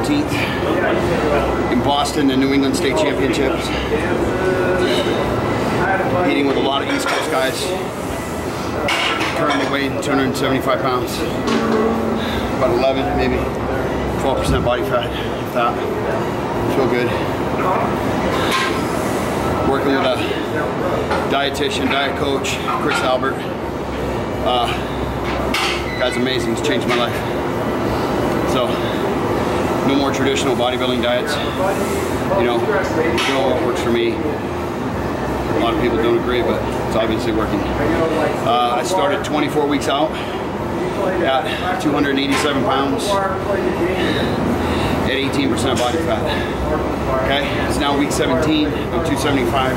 14th in Boston, the New England State Championships. Meeting with a lot of East Coast guys. Currently weighing 275 pounds. About 11, maybe 12% body fat, if that. Feel good. Working with a dietitian, diet coach, Chris Albert. Guy's amazing, he's changed my life. So, no more traditional bodybuilding diets. You know what works for me. A lot of people don't agree, but it's obviously working. I started 24 weeks out at 287 pounds at 18% body fat. Okay, it's now week 17, I'm 275.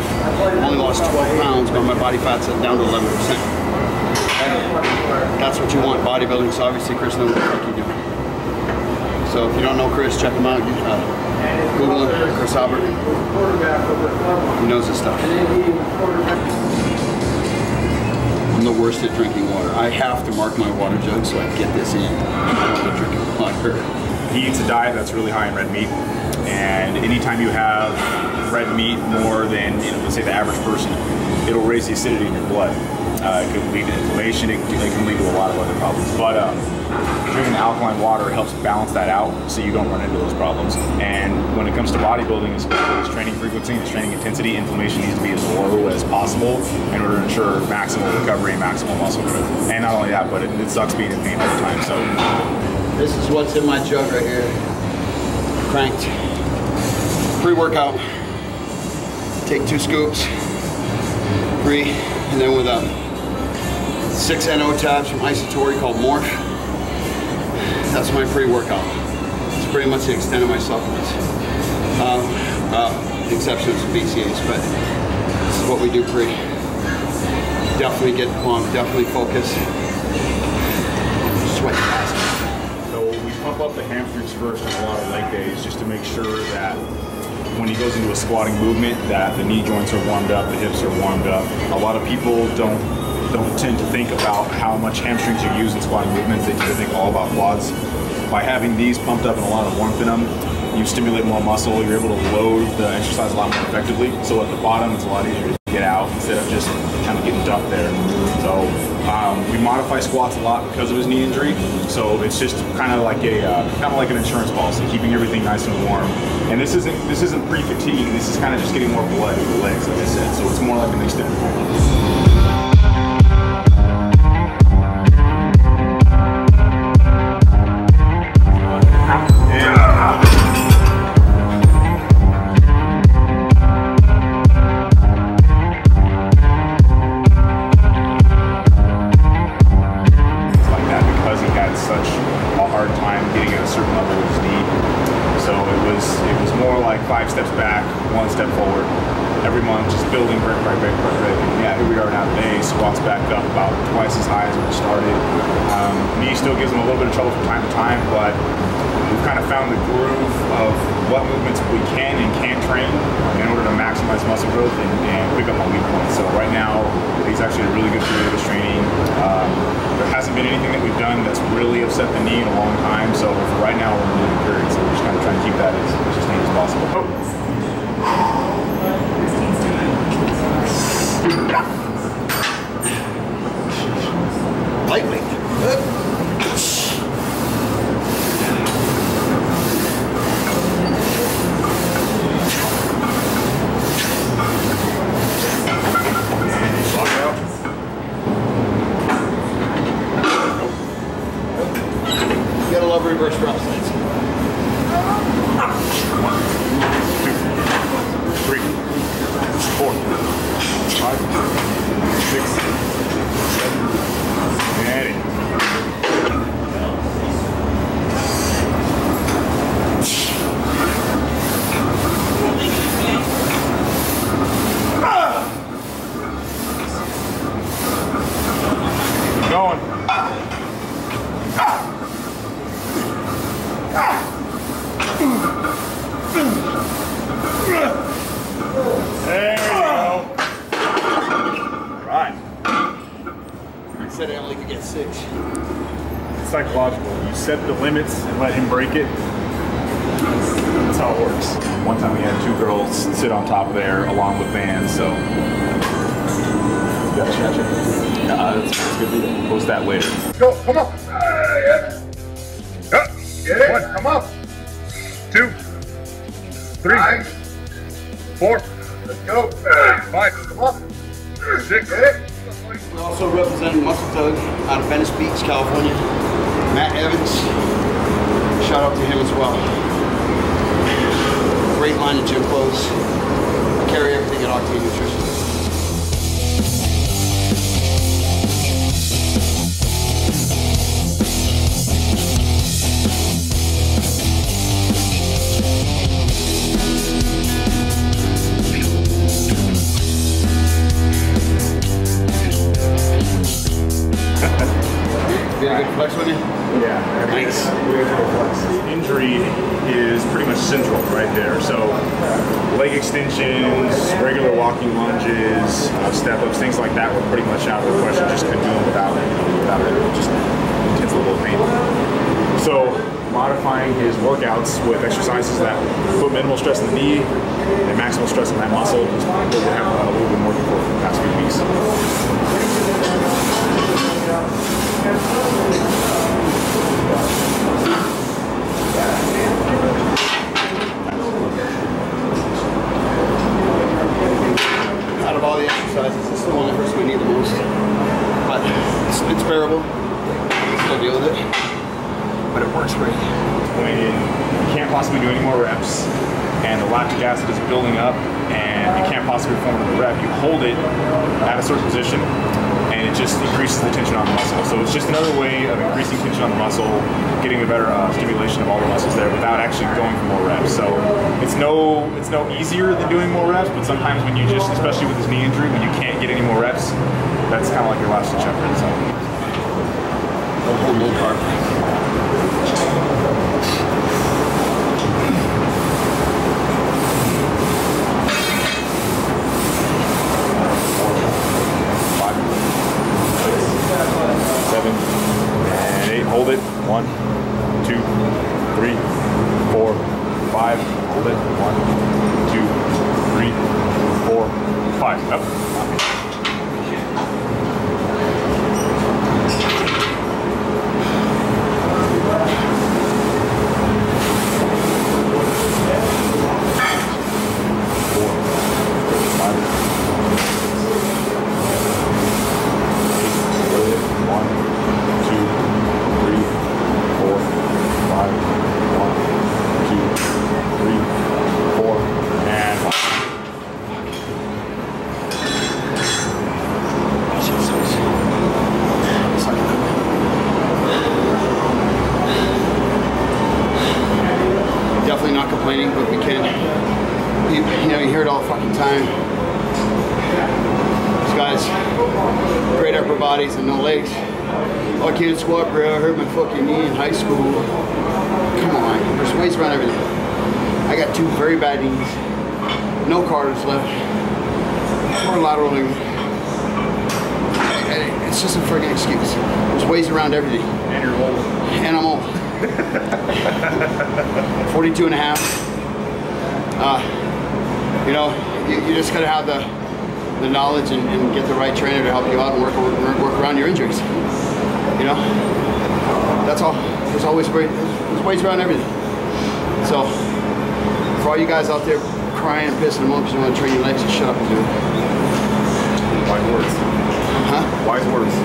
Only lost 12 pounds, but my body fat's down to 11%. Okay? That's what you want, bodybuilding, so obviously Chris knows what the fuck you're doing. So if you don't know Chris, check him out. Google him, Chris Albert. He knows his stuff. I'm the worst at drinking water. I have to mark my water jug so I get this in. I don't want to drink water. He eats a diet that's really high in red meat, and anytime you have red meat more than, let's say, the average person, it'll raise the acidity in your blood. It could lead to inflammation. It can lead to a lot of other problems. But drinking alkaline water helps balance that out, so you don't run into those problems. And when it comes to bodybuilding, especially its training frequency and its training intensity, inflammation needs to be as low as possible in order to ensure maximal recovery and maximal muscle growth. And not only that, but it sucks being in pain all the time. So this is what's in my jug right here. Cranked. Pre-workout. Take 2 scoops. Pre, and then with 6 NO tabs from Isotori called Morph. That's my pre-workout. It's pretty much the extent of my supplements. The exception of some BCAAs, but this is what we do pre. Definitely get pumped, definitely focus. Sweat fast. So we pump up the hamstrings first on a lot of leg days just to make sure that when he goes into a squatting movement that the knee joints are warmed up, the hips are warmed up. A lot of people don't tend to think about how much hamstrings you use in squatting movements. They tend to think all about quads. By having these pumped up and a lot of warmth in them, you stimulate more muscle, you're able to load the exercise a lot more effectively. So at the bottom, it's a lot easier to get out instead of just kind of getting dumped there. So we modify squats a lot because of his knee injury. So it's just kind of like an insurance policy, keeping everything nice and warm. And this isn't pre-fatigue. This is kind of just getting more blood in the legs, like I said. So it's more like an extended warm-up. Psychological. You set the limits and let him break it. how it works. One time we had 2 girls sit on top of there along with bands, so. Gotcha. That's good. We'll post that later. Go, come on. Yeah. Up. Get it. 1, come up. 2, 3, 4. Let's go. 5, come up. 6, get it. We're also representing Muscle Tug out of Venice Beach, California. Matt Evans. Shout out to him as well. Great line of gym clothes. Carry everything at Octane Nutrition. You had a good flex with you? Yeah. Nice. Injury is pretty much central right there. So leg extensions, regular walking lunges, step ups, things like that were pretty much out of the question. Just couldn't do them without it. Just intense level of pain. So modifying his workouts with exercises that put minimal stress on the knee and maximal stress on that muscle is what we have a little bit more for the past few weeks. Out of all the exercises, this is the one that hurts my knee the most. But it's bearable. Still deal with it. But it works great. When you can't possibly do any more reps and the lactic acid is building up and you can't possibly perform another rep, you hold it at a certain position and it just increases the tension on the muscle. So it's just another way of increasing tension on the muscle, getting a better stimulation of all the muscles there without actually going for more reps. So it's no easier than doing more reps, but sometimes when you just, especially with this knee injury, when you can't get any more reps, that's kind of like your last ditch effort. So. Low carb. 7 and 8. Hold it. 1, 2, 3, 4, 5. Hold it. 1, 2, 3, 4, 5. Up. Definitely not complaining, but we can. You hear it all the fucking time. These guys, great upper bodies and no legs. Oh, I can't squat, bro. I hurt my fucking knee in high school. Come on, there's weights around everything. I got 2 very bad knees, no cartilage left, more lateral knee. It's just a friggin' excuse. There's ways around everything. And you're old. And I'm old. 42 and a half. You just gotta have the knowledge and get the right trainer to help you out and work around your injuries. That's all. There's always ways around everything. So for all you guys out there crying and pissing them off because you want to train your legs, just shut up and do it. Wise words. Huh? Wise words.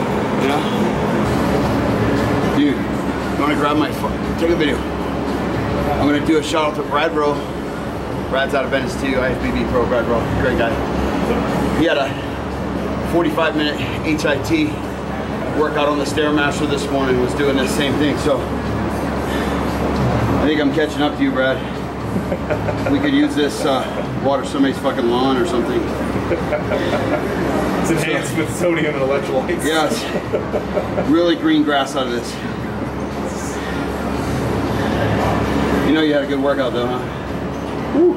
Dude, you want to grab my phone? Take a video. I'm going to do a shout out to Brad Rowe. Brad's out of Venice too, IFBB Pro, Brad Rowe, great guy. He had a 45-minute HIT workout on the Stairmaster this morning, was doing the same thing. So I think I'm catching up to you, Brad. We could use this water somebody's fucking lawn or something. It's enhanced with sodium and electrolytes. Yes. Really green grass out of this. You know you had a good workout though, huh? Woo.